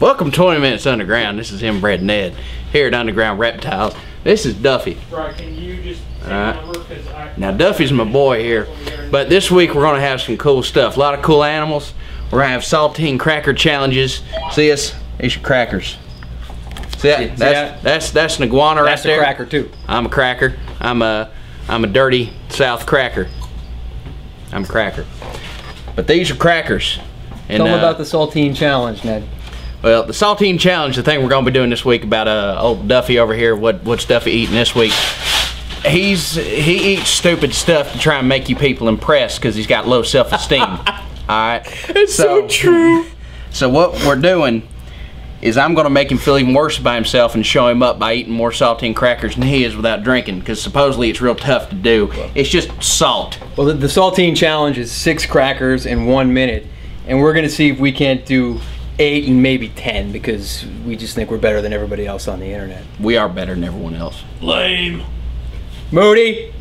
Welcome to 20 Minutes Underground. This is Inbred Ned here at Underground Reptiles. This is Duffy. Right, can you just take a number? Now Duffy's my boy here, but this week we're going to have some cool stuff. A lot of cool animals. We're going to have saltine cracker challenges. See us? These are crackers. See that? That's an iguana right there. That's a cracker too. I'm a cracker. I'm a dirty South cracker. I'm a cracker. But these are crackers. And, tell them about the saltine challenge, Ned. Well, the saltine challenge, the thing we're going to be doing this week about old Duffy over here, what's Duffy eating this week. He eats stupid stuff to try and make you people impressed because he's got low self-esteem. Alright? It's so true. So what we're doing is I'm going to make him feel even worse by himself and show him up by eating more saltine crackers than he is without drinking, because supposedly it's real tough to do. It's just salt. Well, the saltine challenge is 6 crackers in 1 minute, and we're going to see if we can't do 8 and maybe 10 because we just think we're better than everybody else on the internet. We are better than everyone else. Lame. Moody.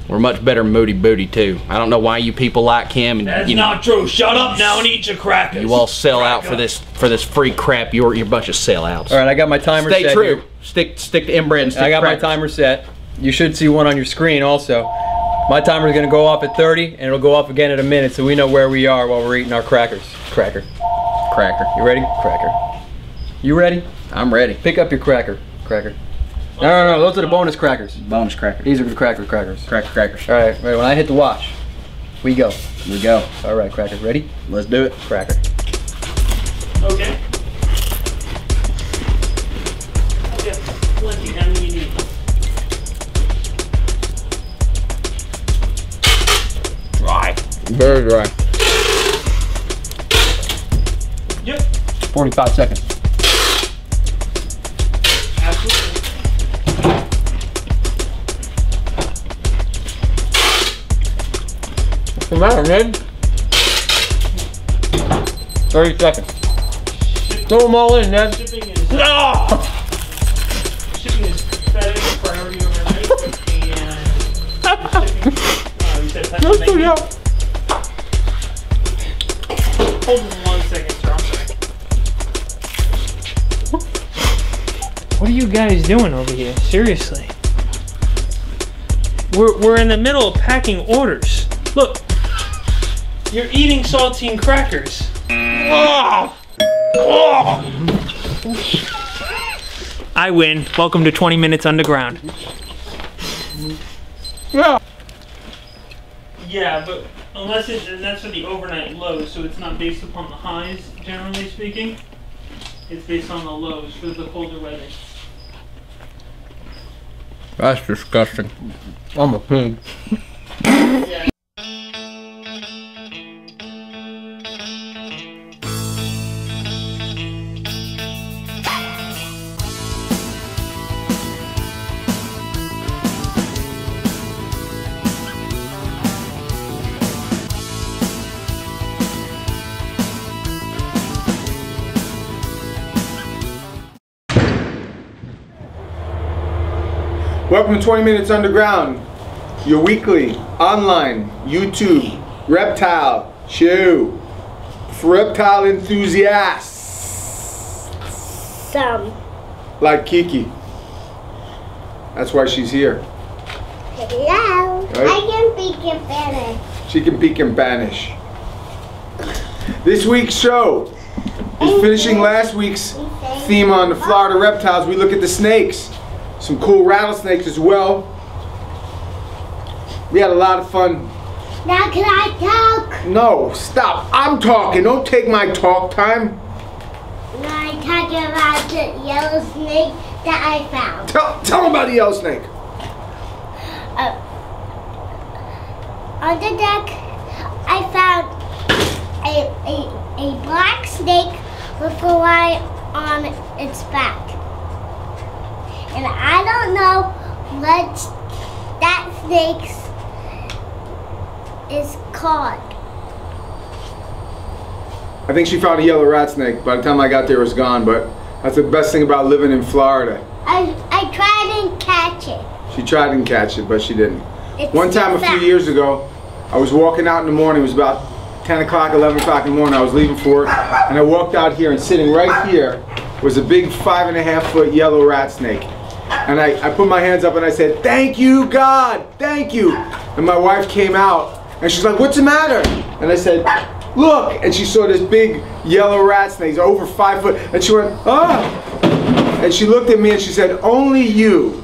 We're much better than Moody Booty too. I don't know why you people like him. And that's not true. Shut up now and eat your crackers. You all sell out for this free crap. You're a bunch of sellouts. All right, I got my timer set. Stay true. Here. Stick to inbred and stick I got crackers. my timer set. You should see one on your screen also. My timer is going to go off at 30 and it'll go off again at a minute, so we know where we are while we're eating our crackers. Cracker. You ready? Cracker. You ready? I'm ready. Pick up your cracker. No, those are the bonus crackers. Bonus crackers. These are the crackers. Crackers. All right, ready? When I hit the watch, we go. We go. All right, cracker, ready? Let's do it. Cracker. Okay. Okay, plenty. How many you need? Dry. Very dry. Yep. 45 seconds. Absolutely. What's the matter, Ned? 30 seconds. Throw them all in, Ned. Shipping is FedEx priority overnight, and shipping. You said Pennsylvania. Hold on 1 second, sir. I'm sorry. What are you guys doing over here? Seriously. We're in the middle of packing orders. Look, you're eating saltine crackers. I win. Welcome to 20 Minutes Underground. Yeah, but unless that's for the overnight lows, so it's not based upon the highs, generally speaking. It's based on the lows for the colder weather. That's disgusting. I'm a pig. Yeah. Welcome to 20 Minutes Underground, your weekly online YouTube reptile show for reptile enthusiasts. Some. Like Kiki. That's why she's here. Hello. Right? I can speak in Spanish. She can speak in Spanish. This week's show is finishing last week's theme on the Florida reptiles. We look at the snakes. Some cool rattlesnakes as well. We had a lot of fun. Now can I talk? No, stop. I'm talking. Don't take my talk time. Now I'm talking about the yellow snake that I found. Tell them about the yellow snake. On the deck, I found a black snake with a white on its back. And I don't know what that snake is called. I think she found a yellow rat snake. By the time I got there, it was gone. But that's the best thing about living in Florida. I tried and catch it. She tried and catch it, but she didn't. It's One time a few years ago, I was walking out in the morning. It was about 10 o'clock, 11 o'clock in the morning. I was leaving for work, and I walked out here, and sitting right here was a big 5.5-foot yellow rat snake. And I put my hands up and I said, "Thank you, God, thank you." And my wife came out and she's like, "What's the matter?" And I said, "Look." And she saw this big yellow rat snake, over 5 foot. And she went, "Ah." And she looked at me and she said, "Only you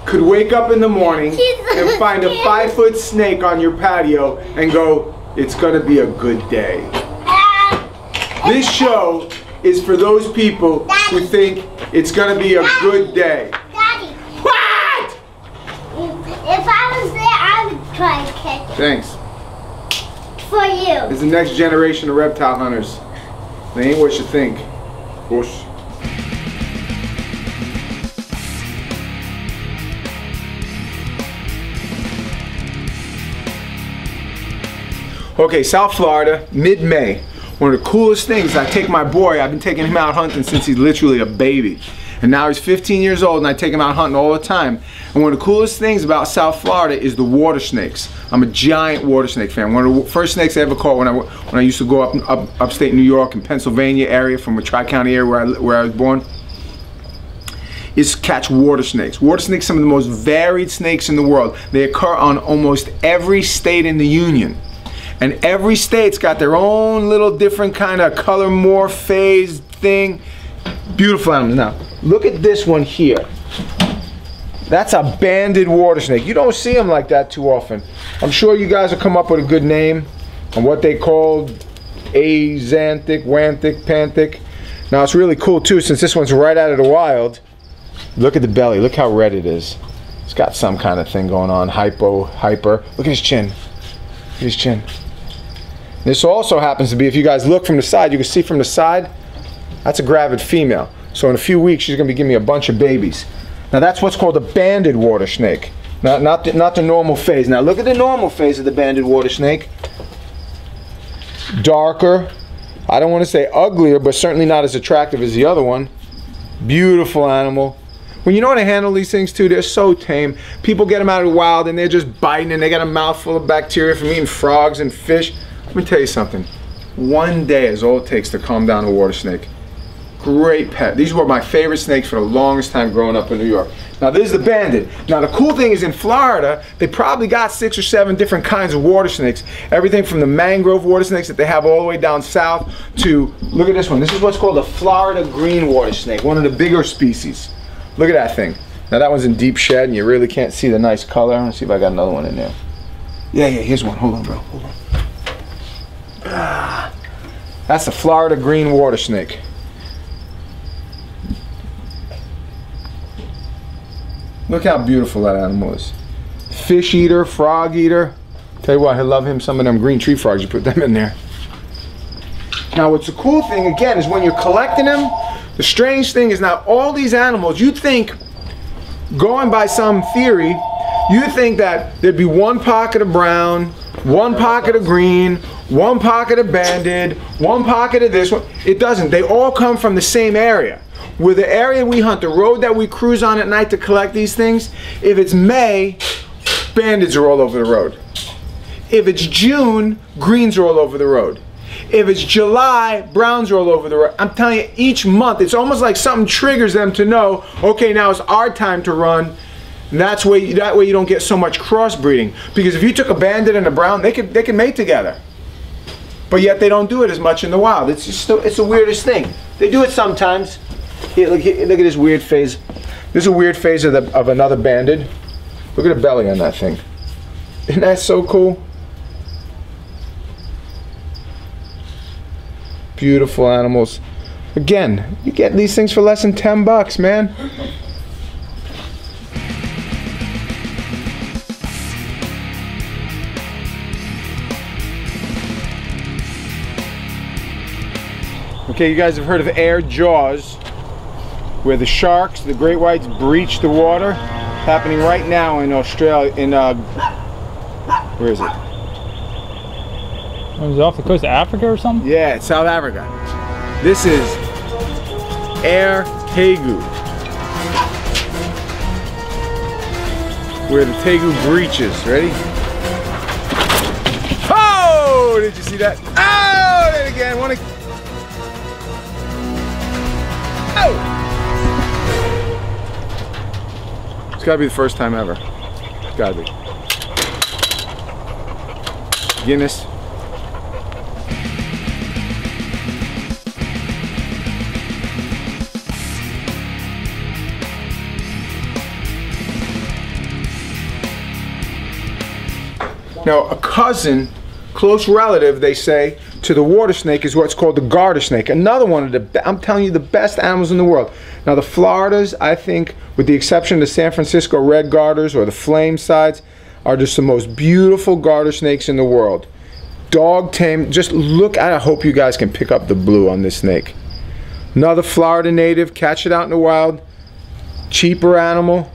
could wake up in the morning and find a 5-foot snake on your patio and go, it's gonna be a good day." This show is for those people who think it's gonna be a good day. Daddy. What? If I was there, I would try and catch it. Thanks. For you. It's the next generation of reptile hunters. They ain't what you think. Whoosh. Okay, South Florida, mid-May. One of the coolest things, I take my boy, I've been taking him out hunting since he's literally a baby. And now he's 15 years old and I take him out hunting all the time. And one of the coolest things about South Florida is the water snakes. I'm a giant water snake fan. One of the first snakes I ever caught when I used to go up upstate New York and Pennsylvania area, from a tri-county area where I was born, is catch water snakes. Water snakes are some of the most varied snakes in the world. They occur on almost every state in the union. And every state's got their own little different kind of color morph phase thing. Beautiful animals. Now, look at this one here. That's a banded water snake. You don't see them like that too often. I'm sure you guys will come up with a good name on what they called azanthic, wanthic, panthic. Now it's really cool too, since this one's right out of the wild. Look at the belly. Look how red it is. It's got some kind of thing going on. Hyper. Look at his chin. Look at his chin. This also happens to be, if you guys look from the side, you can see from the side, that's a gravid female. So in a few weeks, she's gonna be giving me a bunch of babies. Now that's what's called a banded water snake. Not the normal phase. Now look at the normal phase of the banded water snake. Darker. I don't want to say uglier, but certainly not as attractive as the other one. Beautiful animal. When you know how to handle these things too, they're so tame. People get them out of the wild and they're just biting and they got a mouthful of bacteria from eating frogs and fish. Let me tell you something. One day is all it takes to calm down a water snake. Great pet. These were my favorite snakes for the longest time growing up in New York. Now this is the banded. Now the cool thing is in Florida, they probably got 6 or 7 different kinds of water snakes. Everything from the mangrove water snakes that they have all the way down south to, look at this one. This is what's called a Florida green water snake, one of the bigger species. Look at that thing. Now that one's in deep shed and you really can't see the nice color. Let's see if I got another one in there. Yeah, here's one. Hold on, bro. Hold on. That's a Florida green water snake. Look how beautiful that animal is. Fish eater, frog eater. Tell you what, I love him. Some of them green tree frogs, you put them in there. Now what's the cool thing again is when you're collecting them, the strange thing is now all these animals, you'd think, going by some theory, you'd think that there'd be one pocket of brown, one pocket of green, one pocket of banded, one pocket of this one. It doesn't. They all come from the same area. With the area we hunt, the road that we cruise on at night to collect these things, if it's May, bandeds are all over the road. If it's June, greens are all over the road. If it's July, browns are all over the road. I'm telling you, each month, it's almost like something triggers them to know, okay, now it's our time to run. And that way you don't get so much crossbreeding. Because if you took a banded and a brown, they could mate together. But yet they don't do it as much in the wild. It's just it's the weirdest thing. They do it sometimes. Here, look at this weird phase. This is a weird phase of another banded. Look at the belly on that thing. Isn't that so cool? Beautiful animals. Again, you get these things for less than 10 bucks, man. Okay, you guys have heard of air jaws, where the sharks, the great whites, breach the water. It's happening right now in Australia, where is it? Was it off the coast of Africa or something? Yeah, it's South Africa. This is air Tegu, where the Tegu breaches. Ready? Oh, Oh, did you see that? Oh, then again, Oh! It's gotta be the first time ever. It's gotta be. Guinness. Now, a cousin, close relative, they say, to the water snake is what's called the garter snake. Another one of the, I'm telling you, the best animals in the world. Now, the Floridas, I think, with the exception of the San Francisco red garters or the flame sides, are just the most beautiful garter snakes in the world. Dog tame, just look at it. I hope you guys can pick up the blue on this snake. Another Florida native, catch it out in the wild. Cheaper animal.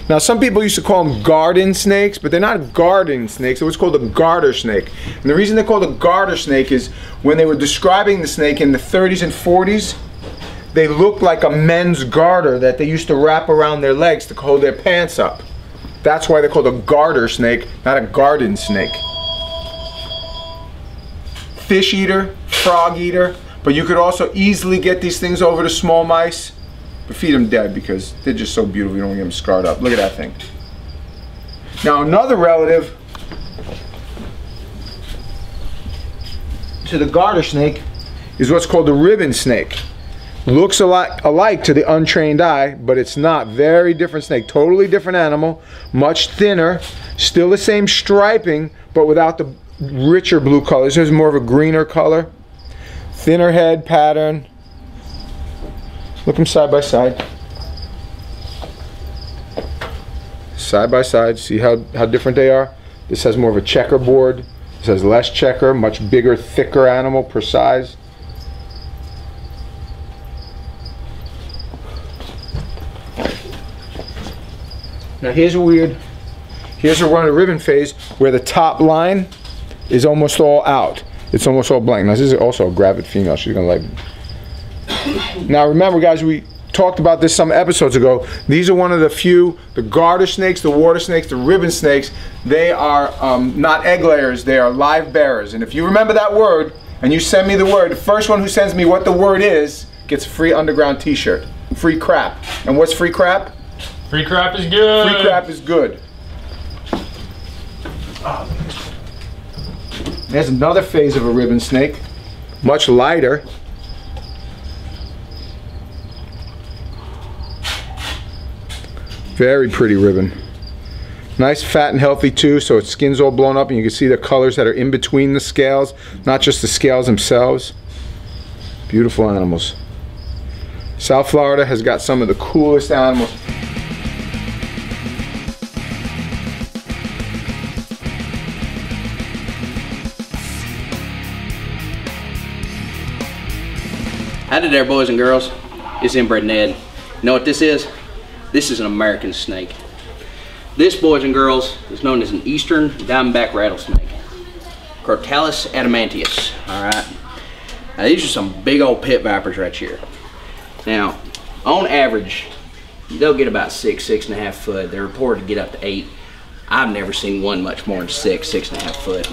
Now, some people used to call them garden snakes, but they're not garden snakes. It was called a garter snake. And the reason they're called a garter snake is when they were describing the snake in the 30s and 40s, they looked like a men's garter that they used to wrap around their legs to hold their pants up. That's why they're called a garter snake, not a garden snake. Fish eater, frog eater, but you could also easily get these things over to small mice. But feed them dead because they're just so beautiful. You don't want to get them scarred up. Look at that thing. Now, another relative to the garter snake is what's called the ribbon snake. Looks alike to the untrained eye, but it's not. Very different snake. Totally different animal. Much thinner. Still the same striping, but without the richer blue colors. There's more of a greener color. Thinner head pattern. Look them side by side. Side by side, see how different they are? This has more of a checkerboard. This has less checker, much bigger, thicker animal per size. Now here's one of the ribbon phase where the top line is almost all out. It's almost all blank. Now this is also a gravid female, she's gonna like it. Now remember guys, we talked about this some episodes ago. These are one of the few, the garter snakes, the water snakes, the ribbon snakes, they are not egg layers, they are live bearers. And if you remember that word, and you send me the word, the first one who sends me what the word is, gets a free underground t-shirt. Free crap. And what's free crap? Free crap is good. Free crap is good. There's another phase of a ribbon snake, much lighter. Very pretty ribbon. Nice, fat and healthy too, so its skin's all blown up and you can see the colors that are in between the scales, not just the scales themselves. Beautiful animals. South Florida has got some of the coolest animals. Howdy there, boys and girls. It's Inbred Ned. You know what this is? This is an American snake. This, boys and girls, is known as an eastern diamondback rattlesnake, Reptiles adamantius. All right. Now these are some big old pit vipers right here. Now, on average, they'll get about 6.5 foot. They're reported to get up to 8. I've never seen one much more than 6.5 foot.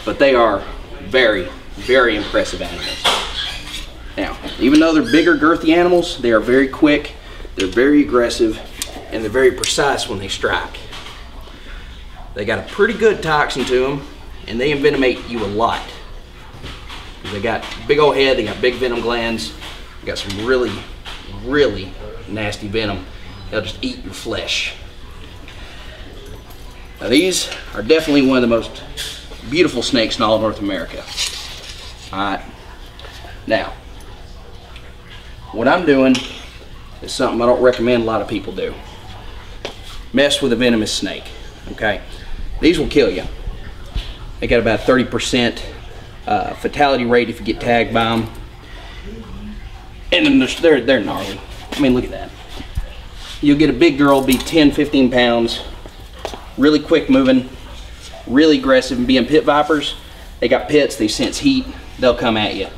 But they are very, very impressive animals. Now, even though they're bigger, girthy animals, they are very quick, they're very aggressive, and they're very precise when they strike. They got a pretty good toxin to them, and they envenomate you a lot. They got big old head, they got big venom glands, they got some really, really nasty venom. They'll just eat your flesh. Now these are definitely one of the most beautiful snakes in all of North America. Alright, now, what I'm doing is something I don't recommend a lot of people do. Mess with a venomous snake, okay? These will kill you. They got about 30% fatality rate if you get tagged by them. And then they're gnarly. I mean, look at that. You'll get a big girl, be 10, 15 pounds, really quick moving, really aggressive, and being pit vipers, they got pits, they sense heat, they'll come at you.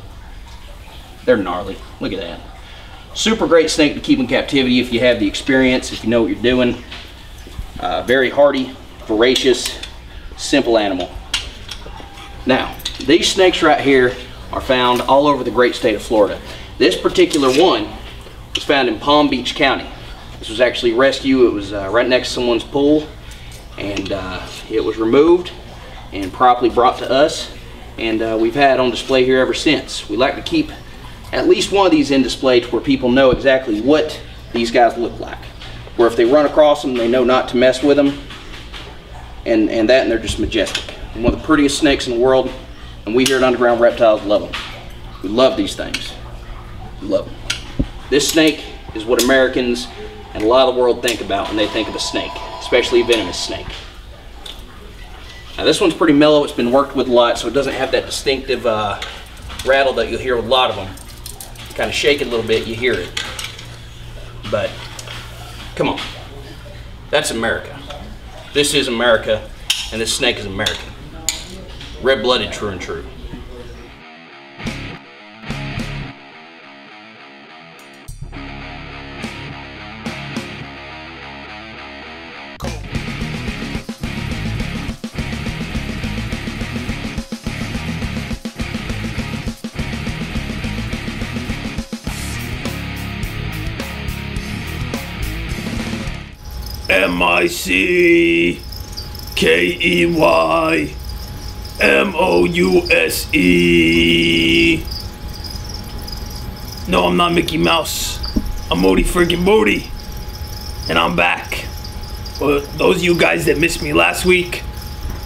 They're gnarly. Look at that. Super great snake to keep in captivity if you have the experience, if you know what you're doing. Very hardy, voracious, simple animal. Now, these snakes right here are found all over the great state of Florida. This particular one was found in Palm Beach County. This was actually rescued. It was right next to someone's pool, and it was removed and properly brought to us, and we've had it on display here ever since. We like to keep at least one of these in display to where people know exactly what these guys look like, where if they run across them, they know not to mess with them, and they're just majestic. One of the prettiest snakes in the world, and we here at Underground Reptiles love them. We love these things. We love them. This snake is what Americans and a lot of the world think about when they think of a snake, especially a venomous snake. Now this one's pretty mellow. It's been worked with a lot, so it doesn't have that distinctive rattle that you'll hear with a lot of them. You kind of shake it a little bit, you hear it. But come on, that's America. This is America, and this snake is American. Red-blooded, true and true. M-I-C-K-E-Y-M-O-U-S-E. No, I'm not Mickey Mouse. I'm Moody friggin' Moody. And I'm back. For those of you guys that missed me last week,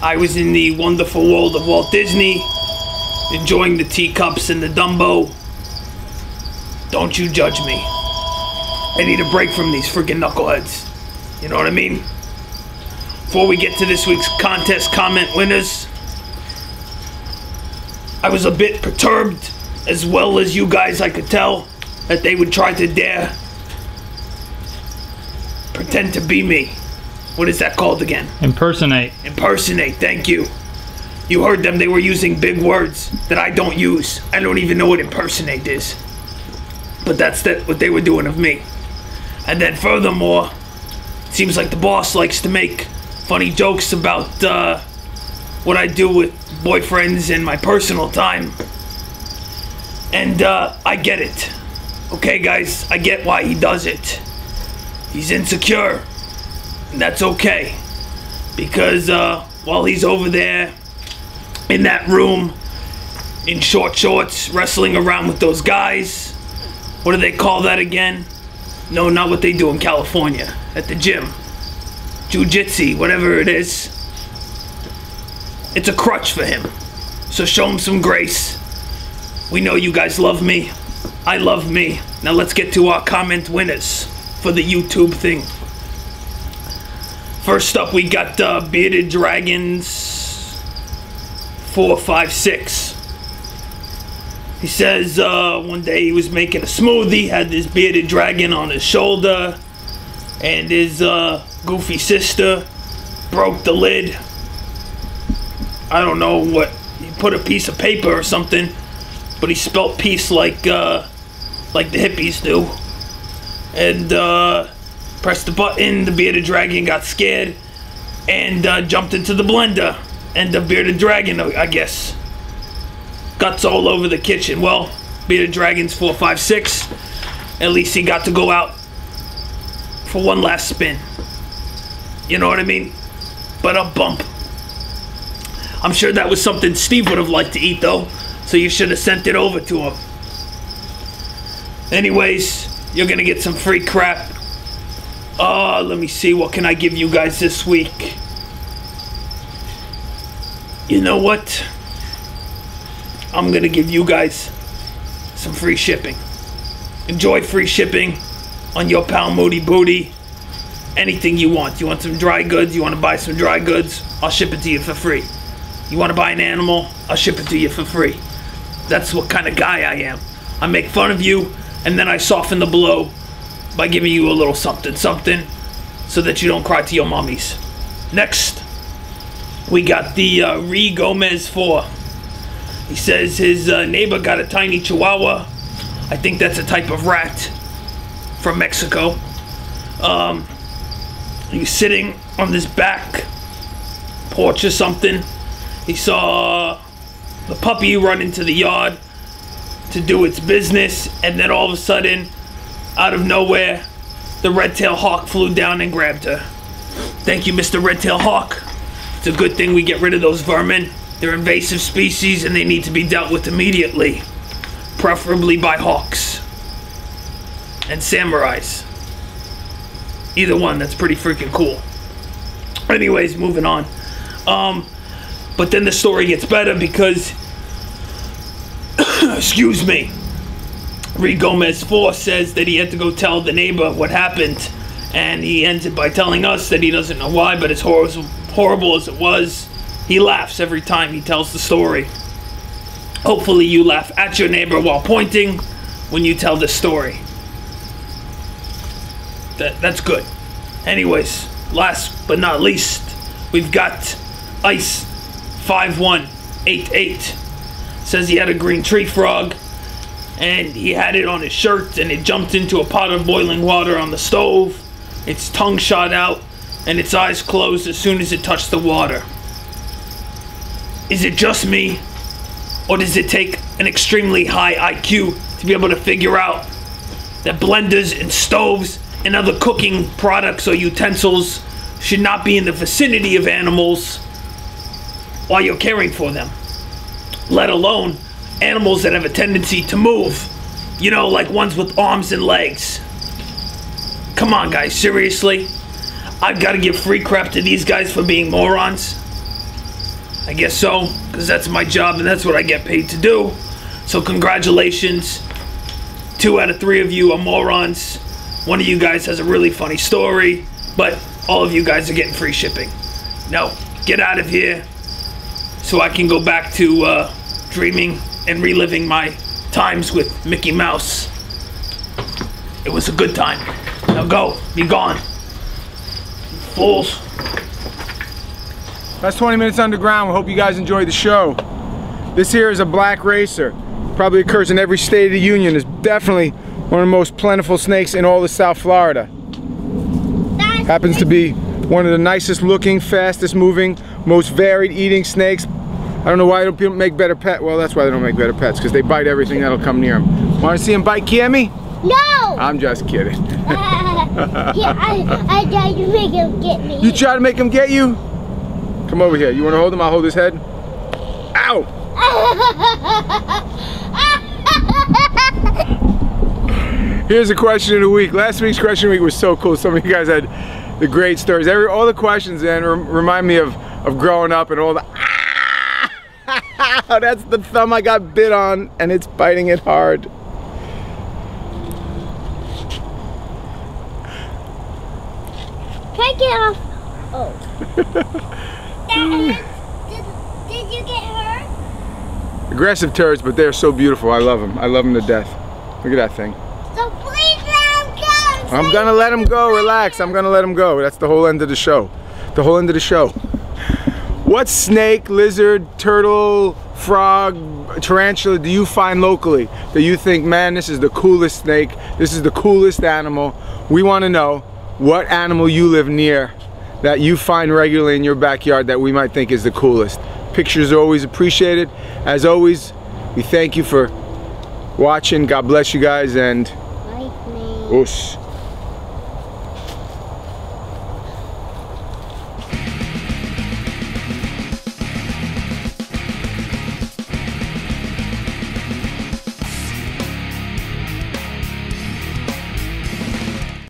I was in the wonderful world of Walt Disney, enjoying the teacups and the Dumbo. Don't you judge me. I need a break from these friggin' knuckleheads. You know what I mean? Before we get to this week's contest comment winners, I was a bit perturbed, as well as you guys, I could tell, that they would try to dare pretend to be me. What is that called again? Impersonate. Impersonate, thank you. You heard them, they were using big words that I don't use. I don't even know what impersonate is. But that's what they were doing of me. And then furthermore, it seems like the boss likes to make funny jokes about what I do with boyfriends in my personal time. And I get it. Okay, guys, I get why he does it. He's insecure. And that's okay. Because while he's over there in that room, in short shorts, wrestling around with those guys, what do they call that again? No, not what they do in California, at the gym. Jiu-jitsu, whatever it is. It's a crutch for him. So show him some grace. We know you guys love me. I love me. Now let's get to our comment winners for the YouTube thing. First up, we got Bearded Dragons 456. He says one day he was making a smoothie, had this bearded dragon on his shoulder, and his goofy sister broke the lid. I don't know what, he put a piece of paper or something, but he spelt peace like the hippies do. And pressed the button, the bearded dragon got scared and jumped into the blender. And the bearded dragon, I guess, guts all over the kitchen. Well, Bearded Dragons 456, at least he got to go out for one last spin. You know what I mean? But a bump. I'm sure that was something Steve would have liked to eat though, so you should have sent it over to him. Anyways, you're gonna get some free crap. Let me see, what can I give you guys this week? You know what? I'm gonna give you guys some free shipping. Enjoy free shipping on your pal Moody Booty. Anything you want. You want some dry goods? You want to buy some dry goods? I'll ship it to you for free. You want to buy an animal? I'll ship it to you for free. That's what kind of guy I am. I make fun of you, and then I soften the blow by giving you a little something, something, so that you don't cry to your mommies. Next, we got the Re Gomez 4. He says his neighbor got a tiny chihuahua. I think that's a type of rat from Mexico. He was sitting on this back porch or something. He saw the puppy run into the yard to do its business, and then all of a sudden, out of nowhere, the red-tailed hawk flew down and grabbed her. Thank you, Mr. Red-tailed Hawk. It's a good thing we get rid of those vermin. They're invasive species and they need to be dealt with immediately. Preferably by hawks. And samurais. Either one, that's pretty freaking cool. Anyways, moving on. But then the story gets better because, excuse me, Reed Gomez 4 says that he had to go tell the neighbor what happened, and he ends it by telling us that he doesn't know why, but as horrible as it was, he laughs every time he tells the story. Hopefully you laugh at your neighbor while pointing when you tell this story. That's good. Anyways, last but not least, we've got Ice 5188. Says he had a green tree frog and he had it on his shirt and it jumped into a pot of boiling water on the stove. Its tongue shot out and its eyes closed as soon as it touched the water. Is it just me, or does it take an extremely high IQ to be able to figure out that blenders and stoves and other cooking products or utensils should not be in the vicinity of animals while you're caring for them? Let alone animals that have a tendency to move. You know, like ones with arms and legs. Come on, guys, seriously? I've got to give free crap to these guys for being morons? I guess so, because that's my job and that's what I get paid to do. So congratulations. 2 out of 3 of you are morons. One of you guys has a really funny story, but all of you guys are getting free shipping. No, get out of here so I can go back to dreaming and reliving my times with Mickey Mouse. It was a good time. Now go, be gone. Fools. That's 20 minutes underground. We hope you guys enjoyed the show. This here is a black racer. Probably occurs in every state of the union. It's definitely one of the most plentiful snakes in all of South Florida. Happens to be one of the nicest looking, fastest moving, most varied eating snakes. I don't know why they don't make better pets. Well, that's why they don't make better pets, because they bite everything that'll come near them. Want to see them bite Kiemi? No! I'm just kidding. Yeah, I tried to make him get me. You try to make him get you? Come over here. You want to hold him? I'll hold his head. Ow! Here's a question of the week. Last week's question of the week was so cool. Some of you guys had the great stories. All the questions then remind me of growing up and all the that's the thumb I got bit on and it's biting it hard. Can I get off? Oh. Did you get hurt? Aggressive turds, but they're so beautiful. I love them. I love them to death. Look at that thing. So please let him go. I'm gonna let him go. Relax. I'm gonna let him go. That's the whole end of the show. The whole end of the show. What snake, lizard, turtle, frog, tarantula do you find locally that you think, man, this is the coolest snake, this is the coolest animal? We want to know what animal you live near that you find regularly in your backyard that we might think is the coolest. Pictures are always appreciated. As always, we thank you for watching. God bless you guys, and Like me. oos.